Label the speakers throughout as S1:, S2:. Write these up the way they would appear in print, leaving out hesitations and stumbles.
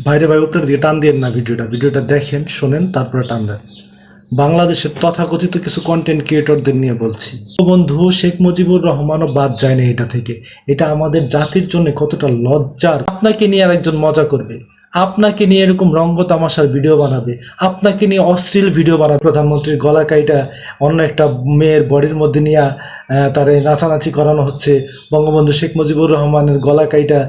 S1: বাইরে ভাই উপরের দিকে টান দিয়ে না, ভিডিওটা দেখেন, শোনেন, তারপরে টান দেন। বাংলাদেশের তথাকথিত কিছু কন্টেন্ট ক্রিয়েটরদের নিয়ে বলছি। বন্ধু শেখ মুজিবুর রহমানও বাদ যায় না এটা থেকে। এটা আমাদের জাতির জন্য কতটা লজ্জার। আপনাকে নিয়ে আর একজন মজা করবে, আপনাকে নিয়ে এরকম রঙ্গ তামাশার ভিডিও বানাবে, আপনাকে নিয়ে অশ্লীল ভিডিও বানাবে। প্রধানমন্ত্রীর গলা কাইটা অন্য একটা মেয়ের বডির মধ্যে নিয়ে তারে নাচানাচি করানো হচ্ছে। বঙ্গবন্ধু শেখ মুজিবুর রহমানের গলা কাইটা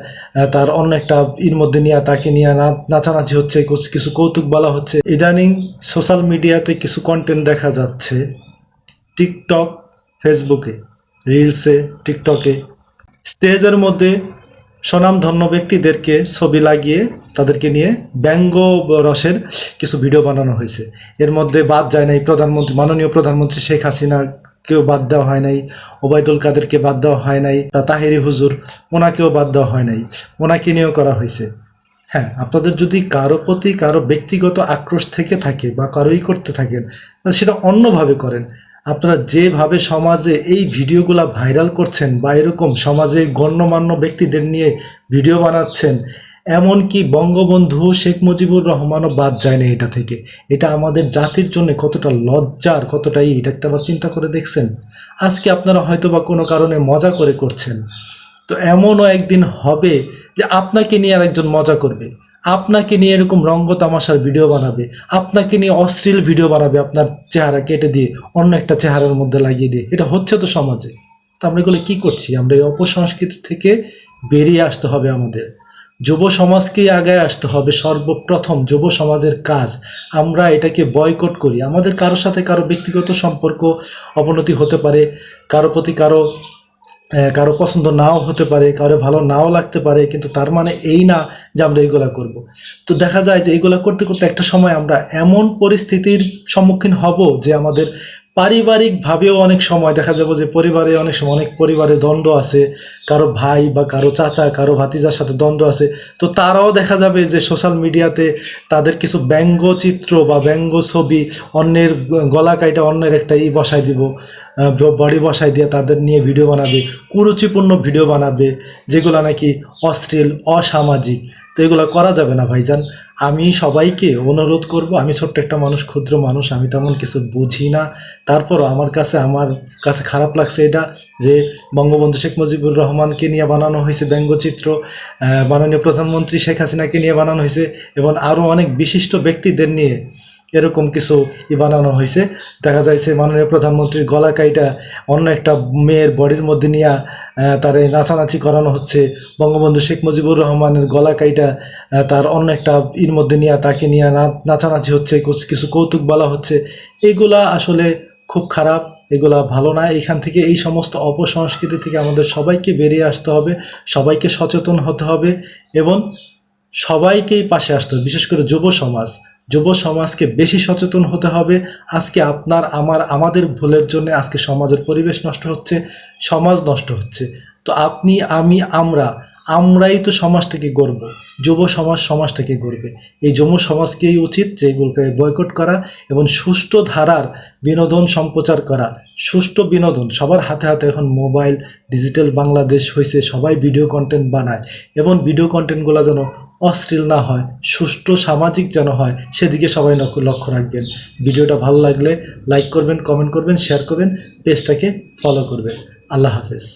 S1: তার অন্য একটা মধ্যে নিয়ে তাকে নিয়ে নাচানাচি হচ্ছে, কিছু কৌতুক বলা হচ্ছে। ইদানিং সোশ্যাল মিডিয়াতে কিছু কন্টেন্ট দেখা যাচ্ছে, টিকটক, ফেসবুকে, রিলসে, টিকটকে স্টেজের মধ্যে স্বনামধন্য ব্যক্তিদেরকে ছবি লাগিয়ে তাদেরকে নিয়ে ব্যঙ্গ রসের কিছু ভিডিও বানানো হয়েছে। এর মধ্যে বাদ যায় নাই প্রধানমন্ত্রী, মাননীয় প্রধানমন্ত্রী শেখ হাসিনা কেউ বাদ দেওয়া হয় নাই, ওবায়দুল কাদেরকে বাদ দেওয়া হয় নাই, তাহেরি হুজুর ওনাকেও বাদ দেওয়া হয় নাই, ওনাকে নিয়েও করা হয়েছে। হ্যাঁ, আপনাদের যদি কারো প্রতি কারো ব্যক্তিগত আক্রোশ থেকে থাকে বা কারোই করতে থাকেন, সেটা অন্যভাবে করেন। আপনারা যেভাবে সমাজে এই ভিডিওগুলা ভাইরাল করছেন বা এরকম সমাজে গণ্যমান্য ব্যক্তিদের নিয়ে ভিডিও বানাচ্ছেন, এমনকি বঙ্গবন্ধু শেখ মুজিবুর রহমানও বাদ যায় না এটা থেকে। এটা আমাদের জাতির জন্য কতটা লজ্জার, কতটাই, এটা একটা আবার চিন্তা করে দেখছেন? আজকে আপনারা হয়তো বা কোনো কারণে মজা করে করছেন, তো এমনও একদিন হবে যে আপনাকে নিয়ে আর একজন মজা করবে, আপনাকে নিয়ে এরকম রঙ্গ তামাশার ভিডিও বানাবে, আপনাকে নিয়ে অশ্লীল ভিডিও বানাবে, আপনার চেহারা কেটে দিয়ে অন্য একটা চেহারার মধ্যে লাগিয়ে দিয়ে। এটা হচ্ছে তো সমাজে। তো আমরা এগুলো কী করছি? আমরা এই অপসংস্কৃতি থেকে বেরিয়ে আসতে হবে। আমাদের যুব সমাজকেই আগায় আসতে হবে। সর্বপ্রথম যুব সমাজের কাজ, আমরা এটাকে বয়কট করি। আমাদের কারোর সাথে কারো ব্যক্তিগত সম্পর্ক অবনতি হতে পারে, কারো প্রতি কারো পছন্দ নাও হতে পারে, কারো ভালো নাও লাগতে পারে, কিন্তু তার মানে এই না যে আমরা এইগুলা করব। তো দেখা যায় যে এইগুলা করতে করতে একটা সময় আমরা এমন পরিস্থিতির সম্মুখীন হব যে আমাদের পারিবারিকভাবেও অনেক সময় দেখা যাবে যে পরিবারে অনেক সময় অনেক পরিবারে দ্বন্দ্ব আছে, কারো ভাই বা কারো চাচা, কারো ভাতিজার সাথে দ্বন্দ্ব আছে। তো তারাও দেখা যাবে যে সোশ্যাল মিডিয়াতে তাদের কিছু ব্যঙ্গচিত্র বা ব্যঙ্গ ছবি, অন্যের গলা কাইটা অন্যের একটা বসায় দিব, বডি বসাই দিয়ে তাদের নিয়ে ভিডিও বানাবে, কুরুচিপূর্ণ ভিডিও বানাবে, যেগুলো নাকি অশ্লীল, অসামাজিক। তো এগুলো করা যাবে না ভাইজান। আমি সবাইকে অনুরোধ করব, আমি ছোট্ট একটা মানুষ, ক্ষুদ্র মানুষ, আমি তেমন কিছু বুঝি না, তারপরও আমার কাছে খারাপ লাগছে এটা যে বঙ্গবন্ধু শেখ মুজিবুর রহমানকে নিয়ে বানানো হয়েছে ব্যঙ্গচিত্র, মাননীয় প্রধানমন্ত্রী শেখ হাসিনাকে নিয়ে বানানো হয়েছে, এবং আরও অনেক বিশিষ্ট ব্যক্তিদের নিয়ে এরকম কিছু বানানো হয়েছে। দেখা যাচ্ছে মাননীয় প্রধানমন্ত্রীর গলা কাইটা অন্য একটা মেয়ের বডির মধ্যে নিয়ে তারে নাচানাচি করানো হচ্ছে। বঙ্গবন্ধু শেখ মুজিবুর রহমানের গলা কাইটা তার অন্য একটা মধ্যে নিয়ে তাকে নিয়ে নাচানাচি হচ্ছে, কিছু কৌতুক বলা হচ্ছে। এগুলা আসলে খুব খারাপ, এগুলা ভালো না। এখান থেকে, এই সমস্ত অপসংস্কৃতি থেকে আমাদের সবাইকে বেরিয়ে আসতে হবে, সবাইকে সচেতন হতে হবে এবং সবাইকেই পাশে আসতে হবে। বিশেষ করে যুব সমাজকে বেশি সচেতন হতে হবে। আজকে আমাদের ভুলের জন্য আজকে সমাজের পরিবেশ নষ্ট হচ্ছে, সমাজ নষ্ট হচ্ছে। তো আপনি, আমি, আমরাই তো সমাজটাকে গড়ব, যুব সমাজটাকে গড়বে। এই যুব সমাজকেই উচিত যে এগুলোকে বয়কট করা এবং সুষ্ঠু ধারার বিনোদন সম্প্রচার করা। সুষ্ঠু বিনোদন, সবার হাতে হাতে এখন মোবাইল, ডিজিটাল বাংলাদেশ হয়েছে, সবাই ভিডিও কন্টেন্ট বানায়, এবং ভিডিও কন্টেন্টগুলো যেন অশ্লীল না হয়, সুষ্ঠু সামাজিক যেন হয়, সেদিকে সবাই লক্ষ্য রাখবেন। ভিডিওটা ভালো লাগলে লাইক করবেন, কমেন্ট করবেন, শেয়ার করবেন, পেজটাকে ফলো করবেন। আল্লাহ হাফেজ।